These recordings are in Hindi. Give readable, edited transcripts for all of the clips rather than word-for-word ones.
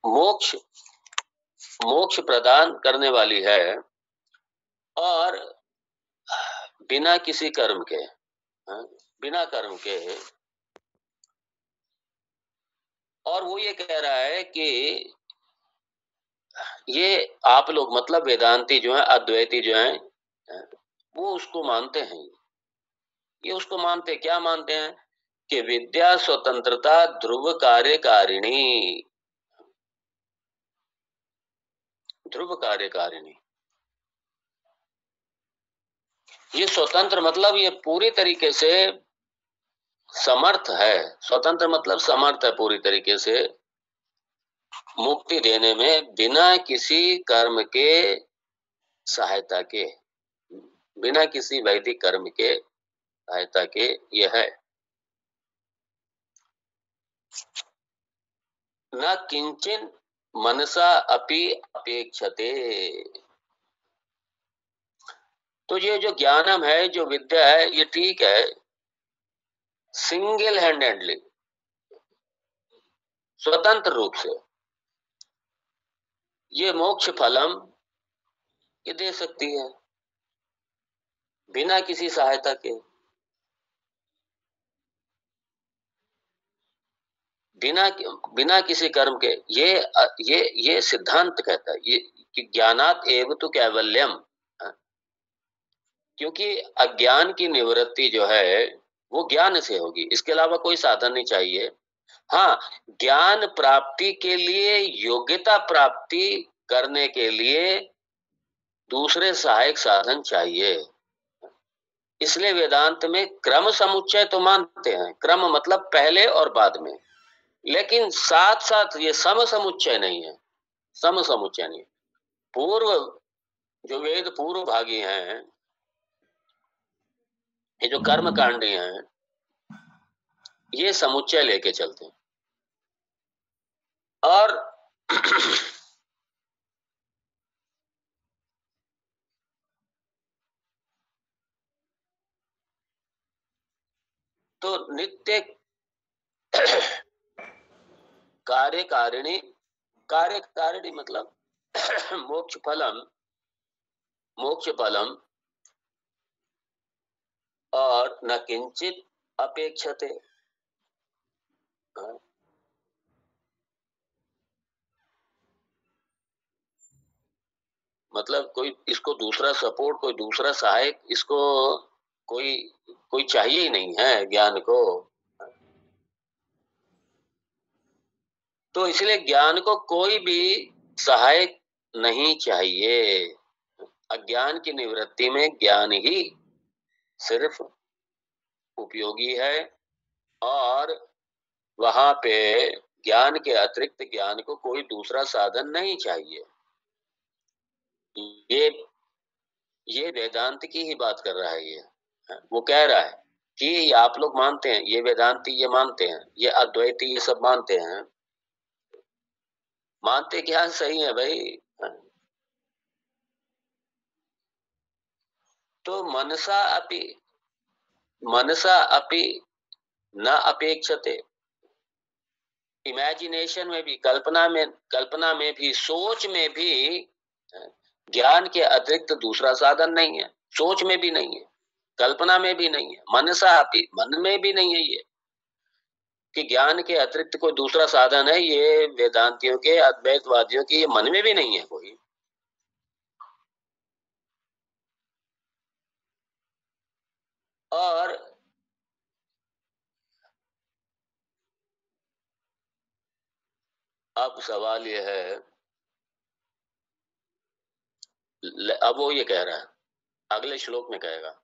मोक्ष मोक्ष प्रदान करने वाली है और बिना किसी कर्म के, बिना कर्म के। और वो ये कह रहा है कि ये आप लोग मतलब वेदांती जो है, अद्वैती जो है, वो उसको मानते हैं। ये उसको मानते, क्या मानते हैं कि विद्या स्वतंत्रता ध्रुव कार्यकारिणी, ध्रुव कार्यकारिणी। ये स्वतंत्र मतलब ये पूरी तरीके से समर्थ है। स्वतंत्र मतलब समर्थ है पूरी तरीके से मुक्ति देने में, बिना किसी कर्म के सहायता के, बिना किसी वैदिक कर्म के सहायता के यह है। न किंचन मनसा अपि अपेक्षते। तो ये जो ज्ञानम है, जो विद्या है, ये ठीक है, सिंगल हैंडेडली, स्वतंत्र रूप से ये मोक्ष फलम ये दे सकती है, बिना किसी सहायता के, बिना बिना किसी कर्म के। ये सिद्धांत कहता है ये कि ज्ञानात एव तो कैवल्यम, क्योंकि अज्ञान की निवृत्ति जो है वो ज्ञान से होगी, इसके अलावा कोई साधन नहीं चाहिए। हाँ, ज्ञान प्राप्ति के लिए, योग्यता प्राप्ति करने के लिए दूसरे सहायक साधन चाहिए। इसलिए वेदांत में क्रम समुच्चय तो मानते हैं, क्रम मतलब पहले और बाद में, लेकिन साथ साथ ये सम समुच्चय नहीं है, सम समुच्चय नहीं। पूर्व जो वेद पूर्व भागी हैं, ये जो कर्म कांडी हैं, ये समुच्चय लेके चलते हैं। और तो नित्य कार्यकारिणी, कार्यकारिणी मतलब मोक्ष फलम, मोक्ष फलम और न किंचित अपेक्षते। मतलब कोई इसको दूसरा सपोर्ट, कोई दूसरा सहायक, इसको कोई कोई चाहिए ही नहीं है ज्ञान को। तो इसलिए ज्ञान को कोई भी सहायक नहीं चाहिए। अज्ञान की निवृत्ति में ज्ञान ही सिर्फ उपयोगी है, और वहां पे ज्ञान के अतिरिक्त ज्ञान को कोई दूसरा साधन नहीं चाहिए। ये वेदांत की ही बात कर रहा है। ये वो कह रहा है कि आप लोग मानते हैं, ये वेदांती ये मानते हैं, ये अद्वैती ये सब मानते हैं, मानते क्या सही है भाई। तो मनसा अपि न अपेक्षते। इमेजिनेशन में भी, कल्पना में भी, सोच में भी ज्ञान के अतिरिक्त दूसरा साधन नहीं है। सोच में भी नहीं है, कल्पना में भी नहीं है, मनसा अपि मन में भी नहीं है ये कि ज्ञान के अतिरिक्त कोई दूसरा साधन है। ये वेदांतियों के, अद्वैतवादियों के ये मन में भी नहीं है कोई। और अब सवाल यह है, अब वो ये कह रहा है, अगले श्लोक में कहेगा,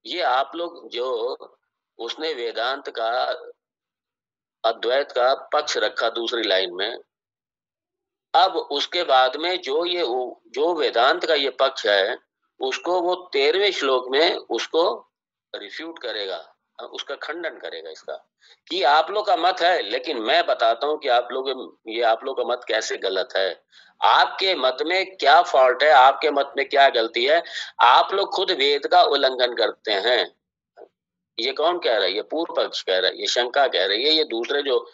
ये आप लोग जो, उसने वेदांत का, अद्वैत का पक्ष रखा दूसरी लाइन में, अब उसके बाद में जो वेदांत का ये पक्ष है, उसको वो 13वें श्लोक में उसको रिफ्यूट करेगा, उसका खंडन करेगा इसका, कि आप लोग का मत है, लेकिन मैं बताता हूं कि आप लोग, ये आप लोग का मत कैसे गलत है, आपके मत में क्या फॉल्ट है, आपके मत में क्या गलती है। आप लोग खुद वेद का उल्लंघन करते हैं। ये कौन कह रहा है? ये पूर्व पक्ष कह रहा है, ये शंका कह रही है, ये दूसरे जो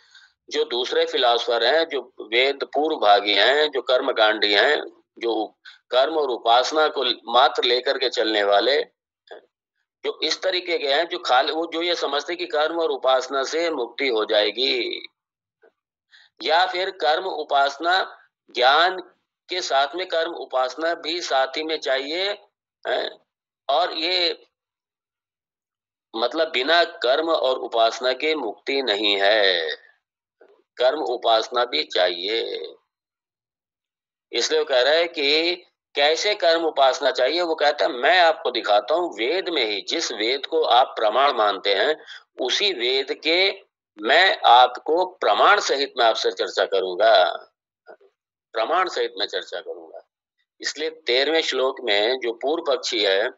जो दूसरे फिलॉसफर हैं, जो वेद पूर्व भागी हैं, जो कर्मकांडी हैं, जो कर्म और उपासना को मात्र लेकर के चलने वाले, जो इस तरीके के हैं, जो खाली वो जो ये समझते कि कर्म और उपासना से मुक्ति हो जाएगी, या फिर कर्म उपासना, ज्ञान के साथ में कर्म उपासना भी साथ ही में चाहिए है, और ये मतलब बिना कर्म और उपासना के मुक्ति नहीं है, कर्म उपासना भी चाहिए। इसलिए वो कह रहा है कि कैसे कर्म उपासना चाहिए। वो कहता है मैं आपको दिखाता हूं वेद में ही, जिस वेद को आप प्रमाण मानते हैं उसी वेद के मैं आपको प्रमाण सहित मैं आपसे चर्चा करूंगा, प्रमाण सहित मैं चर्चा करूंगा। इसलिए 13वें श्लोक में जो पूर्व पक्षी है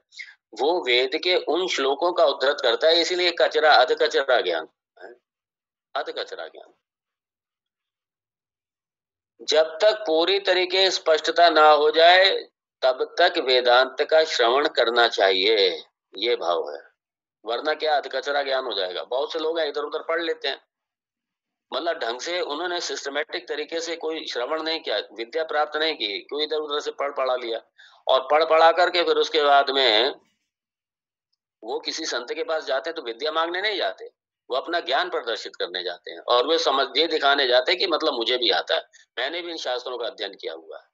वो वेद के उन श्लोकों का उद्धृत करता है, इसीलिए कचरा अध कचरा ज्ञान, अध कचरा ज्ञान। जब तक पूरी तरीके स्पष्टता ना हो जाए तब तक वेदांत का श्रवण करना चाहिए, ये भाव है, वरना क्या अध कचरा ज्ञान हो जाएगा। बहुत से लोग इधर उधर पढ़ लेते हैं, मतलब ढंग से उन्होंने सिस्टमेटिक तरीके से कोई श्रवण नहीं किया, विद्या प्राप्त नहीं की, कोई इधर उधर से पढ़ पढ़ा लिया, और पढ़ पढ़ा करके फिर उसके बाद में वो किसी संत के पास जाते हैं तो विद्या मांगने नहीं जाते, वो अपना ज्ञान प्रदर्शित करने जाते हैं, और वे समझ ये दिखाने जाते हैं कि मतलब मुझे भी आता है, मैंने भी इन शास्त्रों का अध्ययन किया हुआ है।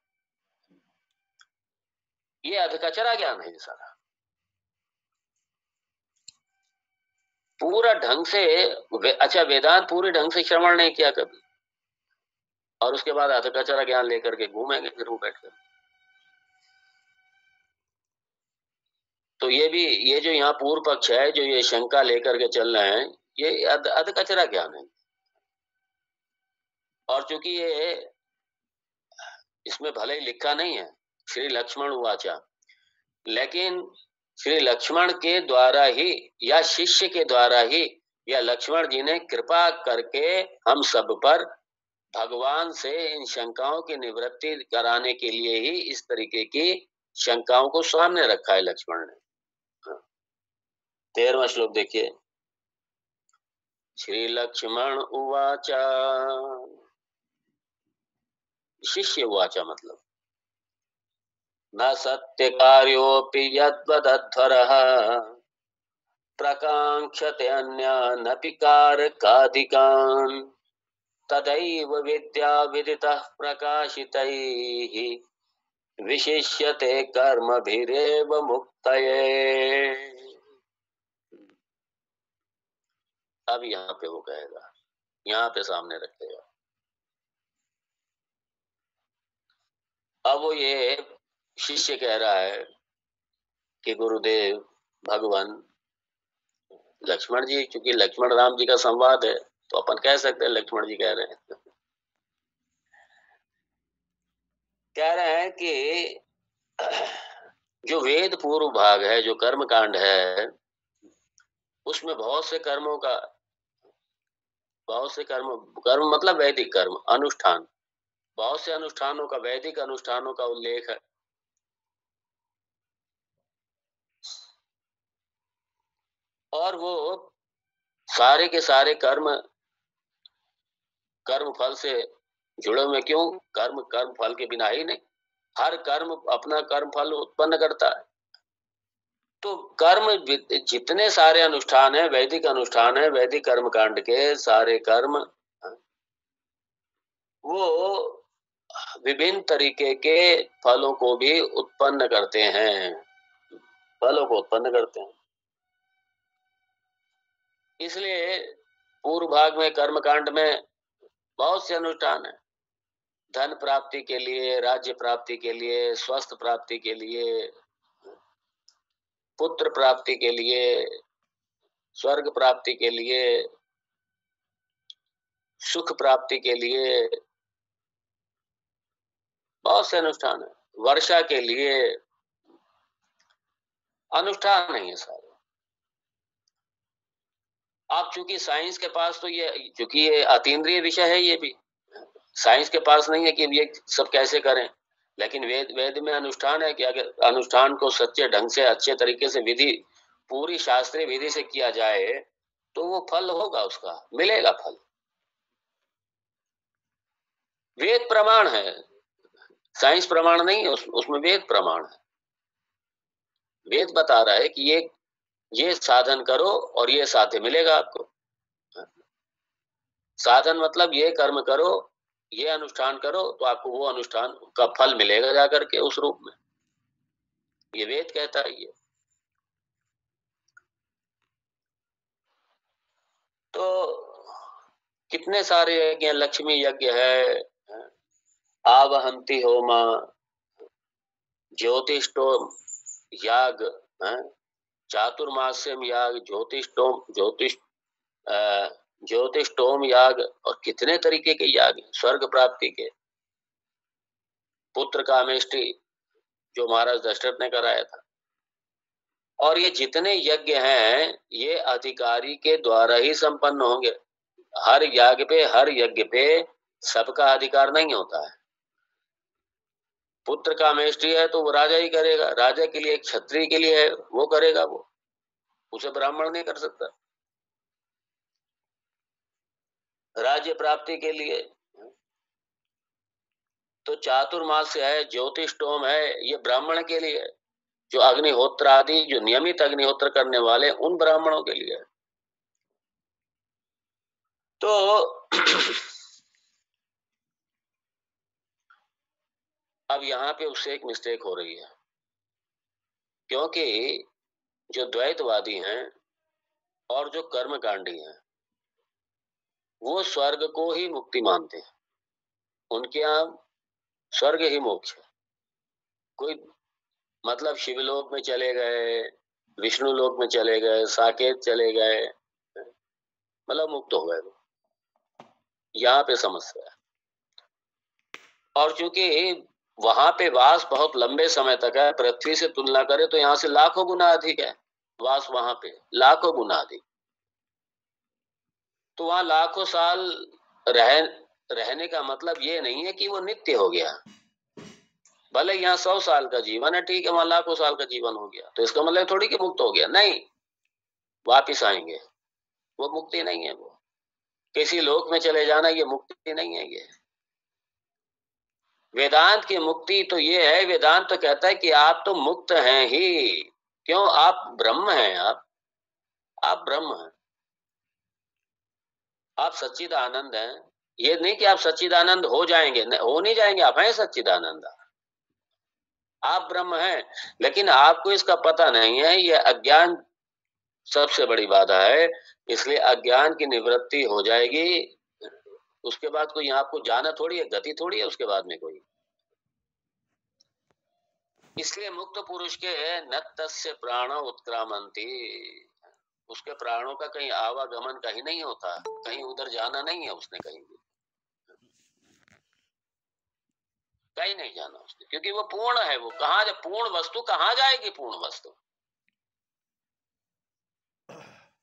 ये अधकचरा ज्ञान है ये सारा। पूरा ढंग से अच्छा वेदांत पूरे ढंग से श्रवण नहीं किया कभी, और उसके बाद अधकचरा ज्ञान लेकर के घूमेंगे फिर वो बैठकर। तो ये भी, ये जो यहाँ पूर्व पक्ष है, जो ये शंका लेकर के चल रहे हैं, ये अधकचरा ज्ञान है। और चूंकि ये इसमें भले ही लिखा नहीं है श्री लक्ष्मण उवाचा, लेकिन श्री लक्ष्मण के द्वारा ही या शिष्य के द्वारा ही या लक्ष्मण जी ने कृपा करके हम सब पर भगवान से इन शंकाओं की निवृत्ति कराने के लिए ही इस तरीके की शंकाओं को सामने रखा है लक्ष्मण ने। 13वां श्लोक देखिए, श्री लक्ष्मण उवाचा, शिष्य उवाचा मतलब न सत्य कार्योपि यद्वदध्वरः प्रकांक्षते अन्यानपि कारकाधिकान् तदैव विद्या विदितः प्रकाशितैः विशिष्यते कर्मभिरेव मुक्तये। अब यहाँ पे वो कहेगा, यहाँ पे सामने रखेगा। अब वो ये शिष्य कह रहा है कि गुरुदेव भगवान लक्ष्मण जी, चूंकि लक्ष्मण राम जी का संवाद है तो अपन कह सकते हैं लक्ष्मण जी कह रहे हैं, कह रहे हैं कि जो वेद पूर्व भाग है, जो कर्म कांड है, उसमें बहुत से कर्मों का, बहुत से कर्म, कर्म मतलब वैदिक कर्म अनुष्ठान, बहुत से अनुष्ठानों का, वैदिक अनुष्ठानों का उल्लेख है। और वो सारे के सारे कर्म कर्म फल से जुड़े हुए, क्यों? कर्म कर्म फल के बिना ही नहीं, हर कर्म अपना कर्म फल उत्पन्न करता है। तो कर्म जितने सारे अनुष्ठान है, वैदिक अनुष्ठान है, वैदिक कर्म कांड के सारे कर्म वो विभिन्न तरीके के फलों को भी उत्पन्न करते हैं, फलों को उत्पन्न करते हैं। इसलिए पूर्व भाग में कर्म कांड में बहुत से अनुष्ठान है, धन प्राप्ति के लिए, राज्य प्राप्ति के लिए, स्वस्थ प्राप्ति के लिए, पुत्र प्राप्ति के लिए, स्वर्ग प्राप्ति के लिए, सुख प्राप्ति के लिए, बहुत से अनुष्ठान है, वर्षा के लिए अनुष्ठान नहीं है सारे। आप चूंकि साइंस के पास तो ये, चूंकि ये अतीन्द्रिय विषय है, ये भी साइंस के पास नहीं है कि ये सब कैसे करें, लेकिन वेद वेद में अनुष्ठान है कि अगर अनुष्ठान को सच्चे ढंग से, अच्छे तरीके से, विधि पूरी शास्त्रीय विधि से किया जाए तो वो फल होगा, उसका मिलेगा फल। वेद प्रमाण है, साइंस प्रमाण नहीं है, उसमें वेद प्रमाण है। वेद बता रहा है कि ये साधन करो और ये साध्य मिलेगा आपको। साधन मतलब ये कर्म करो, ये अनुष्ठान करो तो आपको वो अनुष्ठान का फल मिलेगा जाकर के उस रूप में। ये वेद कहता है ये। तो कितने सारे यज्ञ, लक्ष्मी यज्ञ है, आवहंती होमा, ज्योतिष्टोम याग, चातुर्मास्यम याग, ज्योतिष्टोम याग, और कितने तरीके के याग, स्वर्ग प्राप्ति के, पुत्र कामेष्टि जो महाराज दशरथ ने कराया था। और ये जितने यज्ञ हैं ये अधिकारी के द्वारा ही संपन्न होंगे। हर यज्ञ पे सबका अधिकार नहीं होता है। पुत्र कामेष्टि है तो वो राजा ही करेगा, राजा के लिए, क्षत्रिय के लिए है वो करेगा, वो उसे ब्राह्मण नहीं कर सकता। राज्य प्राप्ति के लिए तो चातुर्मास्य है, ज्योतिष्टोम है, ये ब्राह्मण के लिए है। जो अग्निहोत्र आदि, जो नियमित अग्निहोत्र करने वाले उन ब्राह्मणों के लिए है। तो अब यहाँ पे उससे एक मिस्टेक हो रही है, क्योंकि जो द्वैतवादी हैं और जो कर्मकांडी हैं वो स्वर्ग को ही मुक्ति मानते हैं। उनके यहाँ स्वर्ग ही मोक्ष है। कोई मतलब शिवलोक में चले गए, विष्णु लोक में चले गए, साकेत चले गए, मतलब मुक्त हो गए, यहाँ पे समस्या है। और चूंकि वहां पे वास बहुत लंबे समय तक है, पृथ्वी से तुलना करें तो यहाँ से लाखों गुना अधिक है वास, वहां पे लाखों गुना अधिक। तो वहां लाखों साल रहने का मतलब ये नहीं है कि वो नित्य हो गया। भले यहाँ 100 साल का जीवन है, ठीक है, वहां लाखों साल का जीवन हो गया, तो इसका मतलब थोड़ी कि मुक्त हो गया, नहीं, वापिस आएंगे। वो मुक्ति नहीं है, वो किसी लोक में चले जाना ये मुक्ति नहीं है। ये वेदांत की मुक्ति तो ये है, वेदांत तो कहता है कि आप तो मुक्त हैं ही। क्यों? आप ब्रह्म हैं, आप ब्रह्म हैं, आप सच्चिदानंद हैं। ये नहीं कि आप सच्चिदानंद हो जाएंगे, हो नहीं जाएंगे, आप हैं सच्चिदानंद, आप ब्रह्म हैं। लेकिन आपको इसका पता नहीं है, ये अज्ञान सबसे बड़ी बाधा है। इसलिए अज्ञान की निवृत्ति हो जाएगी, उसके बाद कोई आपको जाना थोड़ी है, गति थोड़ी है उसके बाद में कोई। इसलिए मुक्त पुरुष के न तस्य प्राण उत्क्रामंती, उसके प्राणों का कहीं आवागमन कहीं नहीं होता, कहीं उधर जाना नहीं है उसने, कहीं भी कहीं नहीं जाना उसने, क्योंकि वो पूर्ण है। वो कहाँ, पूर्ण वस्तु कहाँ जाएगी? पूर्ण वस्तु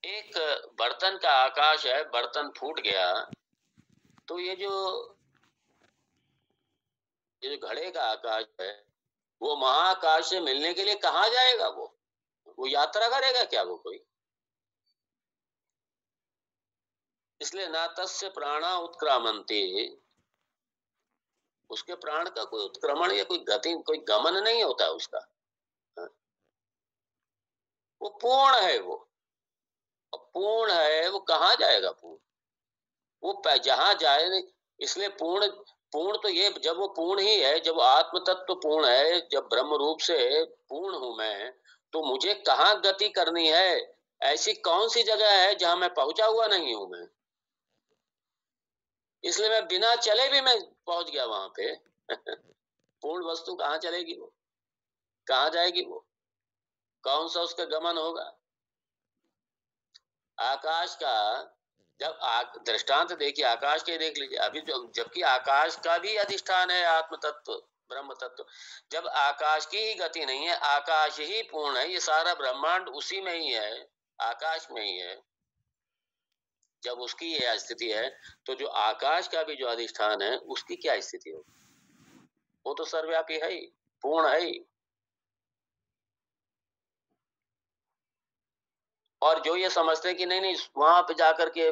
एक बर्तन का आकाश है, बर्तन फूट गया तो ये जो घड़े का आकाश है वो महाकाश से मिलने के लिए कहाँ जाएगा? वो यात्रा करेगा क्या वो कोई? इसलिए ना तस्य प्राणा उत्क्रामंती, उसके प्राण का कोई उत्क्रमण या कोई गति, कोई गमन नहीं होता उसका। वो पूर्ण है, वो पूर्ण है, वो कहाँ जाएगा? पूर्ण वो जहां जाए नहीं। इसलिए पूर्ण पूर्ण तो ये, जब वो पूर्ण ही है, जब आत्म तत्व पूर्ण है, जब ब्रह्म रूप से पूर्ण हूं मैं, तो मुझे कहाँ गति करनी है? ऐसी कौन सी जगह है जहां मैं पहुंचा हुआ नहीं हूं मैं? इसलिए मैं बिना चले भी मैं पहुंच गया वहां पे। पूर्ण वस्तु कहाँ चलेगी? वो कहाँ जाएगी? वो कौन सा उसका गमन होगा? आकाश का जब दृष्टांत देखिए, आकाश के देख लीजिए अभी, जबकि आकाश का भी अधिष्ठान है आत्म तत्व, ब्रह्म तत्व। जब आकाश की ही गति नहीं है, आकाश ही पूर्ण है, ये सारा ब्रह्मांड उसी में ही है, आकाश में ही है। जब उसकी यह स्थिति है तो जो आकाश का भी जो अधिष्ठान है उसकी क्या स्थिति होगी? वो तो सर्वव्यापी है ही, पूर्ण है ही। और जो ये समझते हैं कि नहीं नहीं वहां पे जाकर के